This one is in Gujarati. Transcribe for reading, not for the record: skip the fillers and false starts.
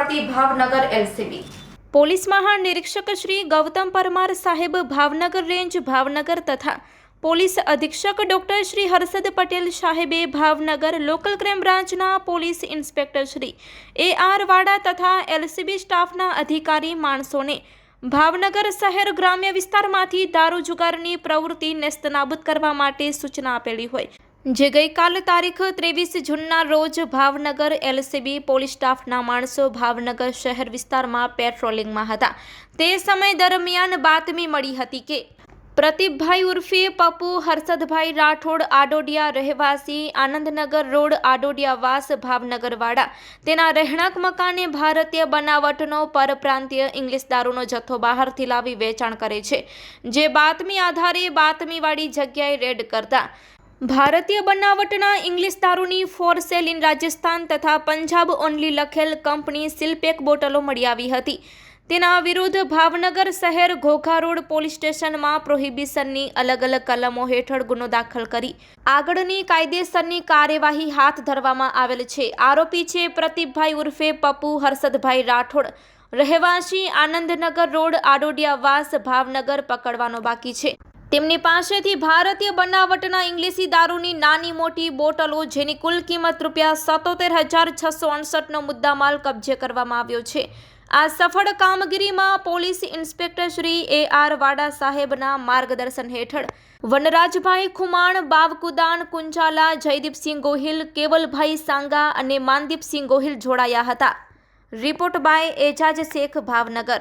પાડતી ભાવનગર એલસીબી। પોલીસ મહાનિરીક્ષક શ્રી ગૌતમ પરમાર સાહેબ ભાવનગર રેન્જ ભાવનગર તથા પોલીસ અધિક્ષક ડોક્ટર શ્રી હર્ષદ પટેલ સાહેબે ભાવનગર લોકલ ક્રાઇમ બ્રાન્ચના પોલીસ ઇન્સ્પેક્ટર શ્રી AR વાડા તથા એલસીબી સ્ટાફના અધિકારી માણસોને ભાવનગર શહેર ગ્રામ્ય વિસ્તારમાંથી દારૂ જુગારની પ્રવૃત્તિ નેસ્તનાબૂદ કરવા માટે સૂચના આપેલી હોય, જે ગઈકાલ તારીખ 23 જૂનના રોજ ભાવનગર એલસીબી પોલીસ સ્ટાફના માણસો ભાવનગર શહેર વિસ્તારમાં પેટ્રોલિંગમાં હતા। તે સમય દરમિયાન બાતમી મળી હતી કે પ્રતિભભાઈ ઉર્ફે પપ્પુ હર્ષદભાઈ રાઠોડ આડોડિયા રહેવાસી આનંદનગર રોડ આડોડિયા વાસ ભાવનગરવાડા તેના રહેણાંક મકાને ભારતીય બનાવટનો પરપ્રાંતીય ઇંગ્લિશ દારૂનો જથ્થો બહારથી લાવી વેચાણ કરે છે, જે બાતમી આધારે બાતમીવાળી જગ્યાએ રેડ કરતા ભારતીય બનાવટના ઇંગ્લિશ દારૂની ફોર સેલ ઇન રાજસ્થાન તથા પંજાબ ઓનલી લખેલ કંપની સીલપેક બોટલો મળી આવી હતી। તેના વિરુદ્ધ ભાવનગર શહેર ઘોઘા રોડ પોલીસ સ્ટેશનમાં પ્રોહિબિશનની અલગ અલગ કલમો હેઠળ ગુનો દાખલ કરી આગળની કાયદેસરની કાર્યવાહી હાથ ધરવામાં આવેલ છે। આરોપી છે પ્રતિભભાઈ ઉર્ફે પપ્પુ હર્ષદભાઈ રાઠોડ રહેવાસી આનંદનગર રોડ આડોડિયા વાસ ભાવનગર પકડવાનો બાકી છે। તેમની પાસેથી ભારતીય બનાવટના ઇંગ્લિશી દારૂની નાની મોટી બોટલો જેની કુલ કિંમત ₹77,668નો મુદ્દામાલ કબજે કરવામાં આવ્યો છે। આ સફળ કામગીરીમાં પોલીસ ઇન્સ્પેક્ટર શ્રી AR વાડા સાહેબના માર્ગદર્શન હેઠળ વનરાજભાઈ ખુમાણ, બાવકુદાન કુંચાલા, જયદીપસિંહ ગોહિલ, કેવલભાઈ સાંગા અને માનદીપસિંહ ગોહિલ જોડાયા હતા। Report by Ejaz Shaikh, Bhavnagar.